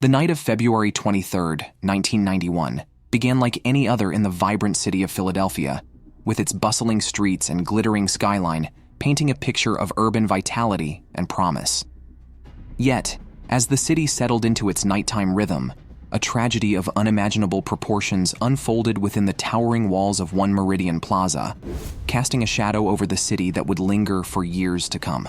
The night of February 23, 1991, began like any other in the vibrant city of Philadelphia, with its bustling streets and glittering skyline painting a picture of urban vitality and promise. Yet, as the city settled into its nighttime rhythm, a tragedy of unimaginable proportions unfolded within the towering walls of One Meridian Plaza, casting a shadow over the city that would linger for years to come.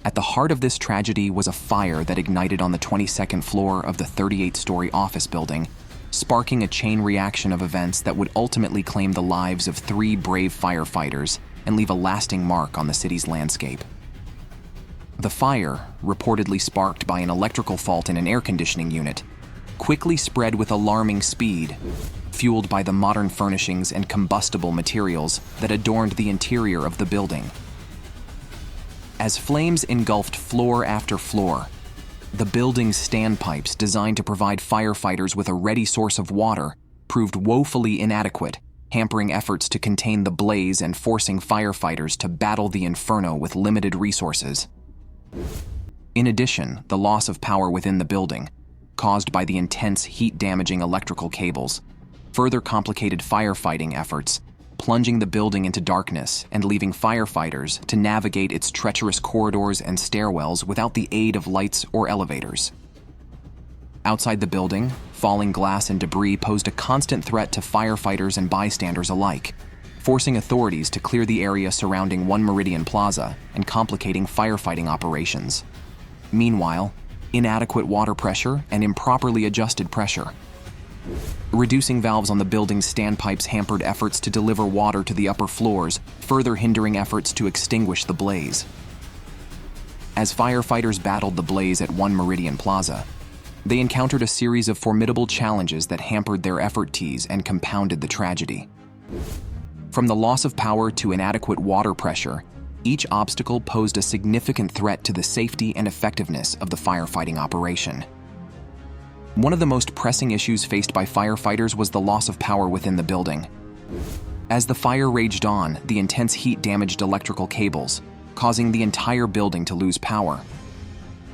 At the heart of this tragedy was a fire that ignited on the 22nd floor of the 38-story office building, sparking a chain reaction of events that would ultimately claim the lives of 3 brave firefighters and leave a lasting mark on the city's landscape. The fire, reportedly sparked by an electrical fault in an air conditioning unit, quickly spread with alarming speed, fueled by the modern furnishings and combustible materials that adorned the interior of the building. As flames engulfed floor after floor, the building's standpipes designed to provide firefighters with a ready source of water proved woefully inadequate, hampering efforts to contain the blaze and forcing firefighters to battle the inferno with limited resources. In addition, the loss of power within the building, caused by the intense heat-damaging electrical cables, further complicated firefighting efforts, plunging the building into darkness and leaving firefighters to navigate its treacherous corridors and stairwells without the aid of lights or elevators. Outside the building, falling glass and debris posed a constant threat to firefighters and bystanders alike, forcing authorities to clear the area surrounding One Meridian Plaza and complicating firefighting operations. Meanwhile, inadequate water pressure and improperly adjusted pressure. Reducing valves on the building's standpipes hampered efforts to deliver water to the upper floors, further hindering efforts to extinguish the blaze. As firefighters battled the blaze at One Meridian Plaza, they encountered a series of formidable challenges that hampered their efforts and compounded the tragedy. From the loss of power to inadequate water pressure, each obstacle posed a significant threat to the safety and effectiveness of the firefighting operation. One of the most pressing issues faced by firefighters was the loss of power within the building. As the fire raged on, the intense heat damaged electrical cables, causing the entire building to lose power.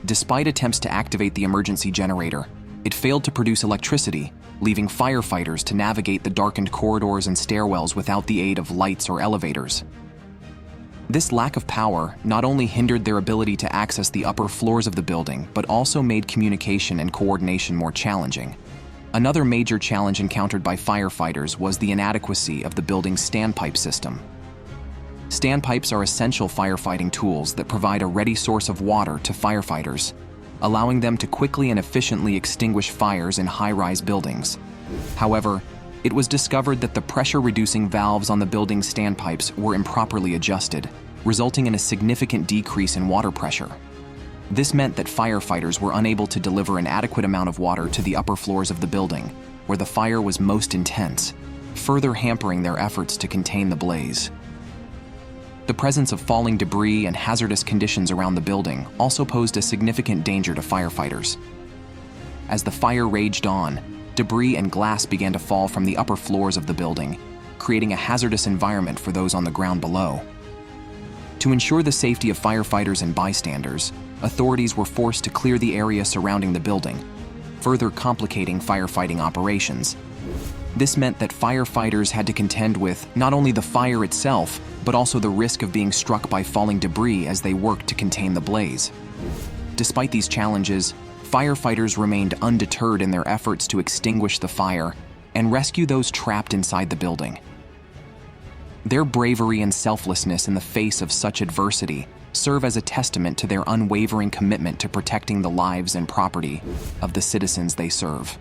Despite attempts to activate the emergency generator, it failed to produce electricity, leaving firefighters to navigate the darkened corridors and stairwells without the aid of lights or elevators. This lack of power not only hindered their ability to access the upper floors of the building, but also made communication and coordination more challenging. Another major challenge encountered by firefighters was the inadequacy of the building's standpipe system. Standpipes are essential firefighting tools that provide a ready source of water to firefighters, allowing them to quickly and efficiently extinguish fires in high-rise buildings. However, it was discovered that the pressure-reducing valves on the building's standpipes were improperly adjusted, resulting in a significant decrease in water pressure. This meant that firefighters were unable to deliver an adequate amount of water to the upper floors of the building, where the fire was most intense, further hampering their efforts to contain the blaze. The presence of falling debris and hazardous conditions around the building also posed a significant danger to firefighters. As the fire raged on, debris and glass began to fall from the upper floors of the building, creating a hazardous environment for those on the ground below. To ensure the safety of firefighters and bystanders, authorities were forced to clear the area surrounding the building, further complicating firefighting operations. This meant that firefighters had to contend with not only the fire itself, but also the risk of being struck by falling debris as they worked to contain the blaze. Despite these challenges, firefighters remained undeterred in their efforts to extinguish the fire and rescue those trapped inside the building. Their bravery and selflessness in the face of such adversity serve as a testament to their unwavering commitment to protecting the lives and property of the citizens they serve.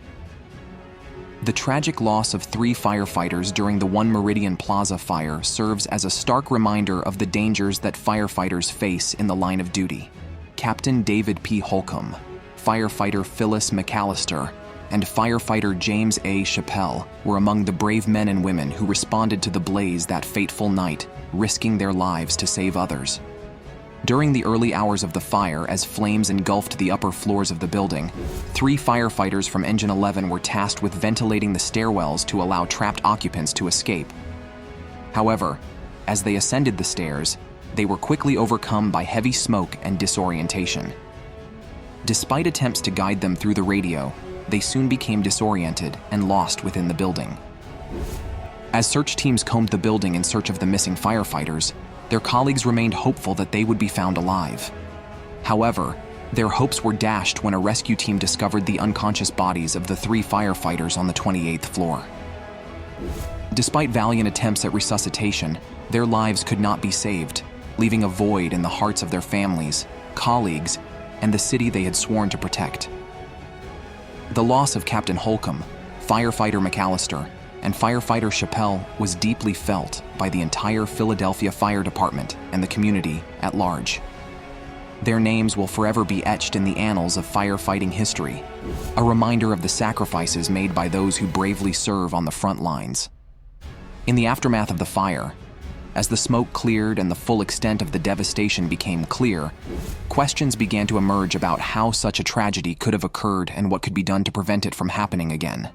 The tragic loss of 3 firefighters during the One Meridian Plaza fire serves as a stark reminder of the dangers that firefighters face in the line of duty. Captain David P. Holcomb, firefighter Phyllis McAllister, and firefighter James A. Chappelle were among the brave men and women who responded to the blaze that fateful night, risking their lives to save others. During the early hours of the fire, as flames engulfed the upper floors of the building, 3 firefighters from Engine 11 were tasked with ventilating the stairwells to allow trapped occupants to escape. However, as they ascended the stairs, they were quickly overcome by heavy smoke and disorientation. Despite attempts to guide them through the radio, they soon became disoriented and lost within the building. As search teams combed the building in search of the missing firefighters, their colleagues remained hopeful that they would be found alive. However, their hopes were dashed when a rescue team discovered the unconscious bodies of the 3 firefighters on the 28th floor. Despite valiant attempts at resuscitation, their lives could not be saved, leaving a void in the hearts of their families, colleagues, and the city they had sworn to protect. The loss of Captain Holcomb, firefighter McAllister, and firefighter Chappelle was deeply felt by the entire Philadelphia Fire Department and the community at large. Their names will forever be etched in the annals of firefighting history, a reminder of the sacrifices made by those who bravely serve on the front lines. In the aftermath of the fire, as the smoke cleared and the full extent of the devastation became clear, questions began to emerge about how such a tragedy could have occurred and what could be done to prevent it from happening again.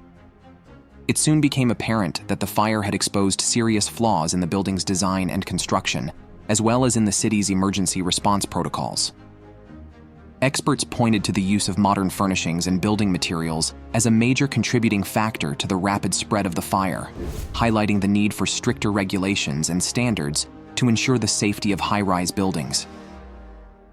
It soon became apparent that the fire had exposed serious flaws in the building's design and construction, as well as in the city's emergency response protocols. Experts pointed to the use of modern furnishings and building materials as a major contributing factor to the rapid spread of the fire, highlighting the need for stricter regulations and standards to ensure the safety of high-rise buildings.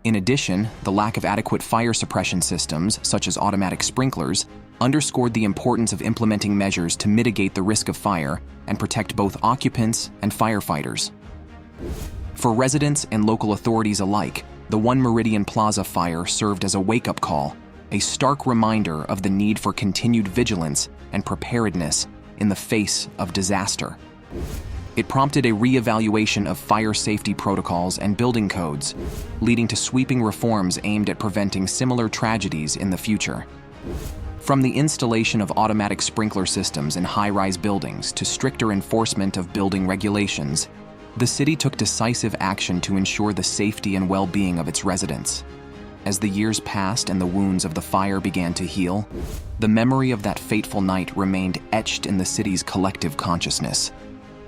In addition, the lack of adequate fire suppression systems, such as automatic sprinklers, underscored the importance of implementing measures to mitigate the risk of fire and protect both occupants and firefighters. For residents and local authorities alike, the One Meridian Plaza fire served as a wake-up call, a stark reminder of the need for continued vigilance and preparedness in the face of disaster. It prompted a re-evaluation of fire safety protocols and building codes, leading to sweeping reforms aimed at preventing similar tragedies in the future. From the installation of automatic sprinkler systems in high-rise buildings to stricter enforcement of building regulations, the city took decisive action to ensure the safety and well-being of its residents. As the years passed and the wounds of the fire began to heal, the memory of that fateful night remained etched in the city's collective consciousness,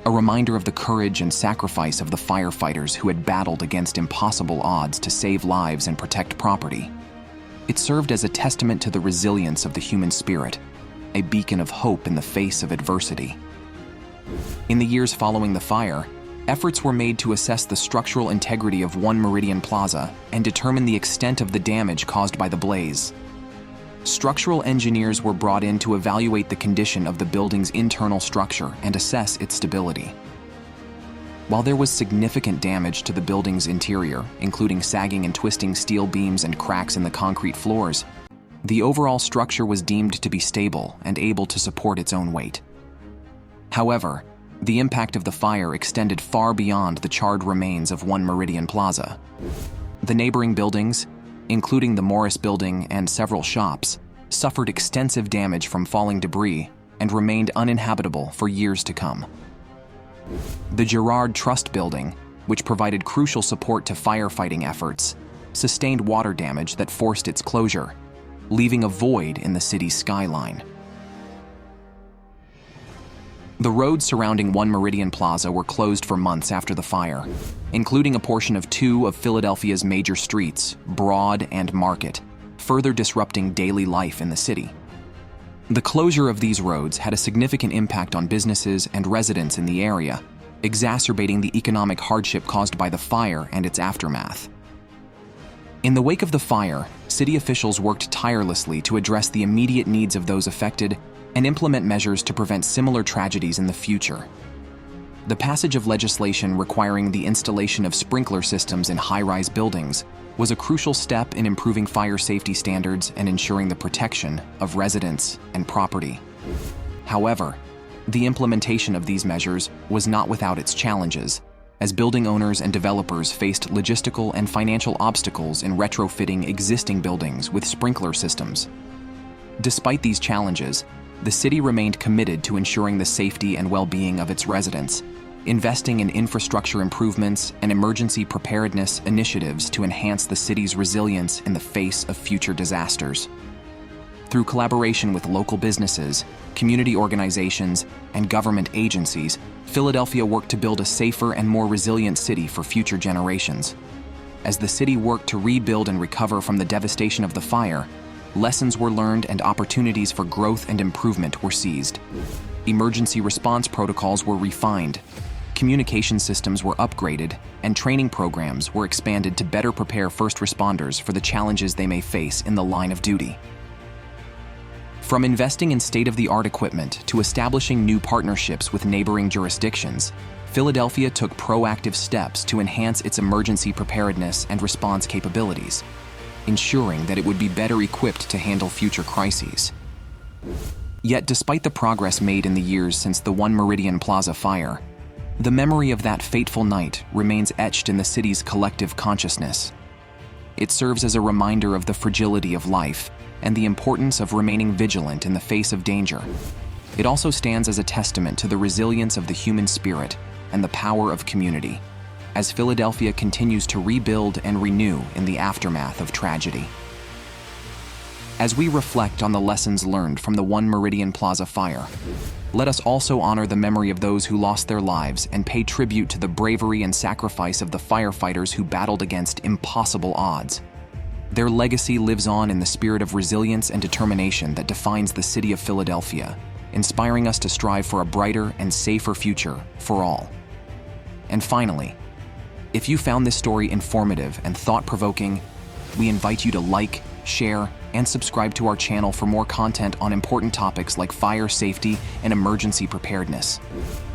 a reminder of the courage and sacrifice of the firefighters who had battled against impossible odds to save lives and protect property. It served as a testament to the resilience of the human spirit, a beacon of hope in the face of adversity. In the years following the fire, efforts were made to assess the structural integrity of One Meridian Plaza and determine the extent of the damage caused by the blaze. Structural engineers were brought in to evaluate the condition of the building's internal structure and assess its stability. While there was significant damage to the building's interior, including sagging and twisting steel beams and cracks in the concrete floors, the overall structure was deemed to be stable and able to support its own weight. However, the impact of the fire extended far beyond the charred remains of One Meridian Plaza. The neighboring buildings, including the Morris Building and several shops, suffered extensive damage from falling debris and remained uninhabitable for years to come. The Girard Trust Building, which provided crucial support to firefighting efforts, sustained water damage that forced its closure, leaving a void in the city's skyline. The roads surrounding One Meridian Plaza were closed for months after the fire, including a portion of 2 of Philadelphia's major streets, Broad and Market, further disrupting daily life in the city. The closure of these roads had a significant impact on businesses and residents in the area, exacerbating the economic hardship caused by the fire and its aftermath. In the wake of the fire, city officials worked tirelessly to address the immediate needs of those affected and implement measures to prevent similar tragedies in the future. The passage of legislation requiring the installation of sprinkler systems in high-rise buildings was a crucial step in improving fire safety standards and ensuring the protection of residents and property. However, the implementation of these measures was not without its challenges, as building owners and developers faced logistical and financial obstacles in retrofitting existing buildings with sprinkler systems. Despite these challenges, the city remained committed to ensuring the safety and well-being of its residents, investing in infrastructure improvements and emergency preparedness initiatives to enhance the city's resilience in the face of future disasters. Through collaboration with local businesses, community organizations, and government agencies, Philadelphia worked to build a safer and more resilient city for future generations. As the city worked to rebuild and recover from the devastation of the fire, lessons were learned and opportunities for growth and improvement were seized. Emergency response protocols were refined, communication systems were upgraded, and training programs were expanded to better prepare first responders for the challenges they may face in the line of duty. From investing in state-of-the-art equipment to establishing new partnerships with neighboring jurisdictions, Philadelphia took proactive steps to enhance its emergency preparedness and response capabilities, ensuring that it would be better equipped to handle future crises. Yet, despite the progress made in the years since the One Meridian Plaza fire, the memory of that fateful night remains etched in the city's collective consciousness. It serves as a reminder of the fragility of life and the importance of remaining vigilant in the face of danger. It also stands as a testament to the resilience of the human spirit and the power of community, as Philadelphia continues to rebuild and renew in the aftermath of tragedy. As we reflect on the lessons learned from the One Meridian Plaza fire, let us also honor the memory of those who lost their lives and pay tribute to the bravery and sacrifice of the firefighters who battled against impossible odds. Their legacy lives on in the spirit of resilience and determination that defines the city of Philadelphia, inspiring us to strive for a brighter and safer future for all. And finally, if you found this story informative and thought-provoking, we invite you to like, share, and subscribe to our channel for more content on important topics like fire safety and emergency preparedness.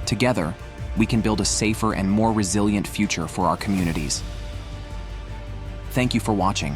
Together, we can build a safer and more resilient future for our communities. Thank you for watching.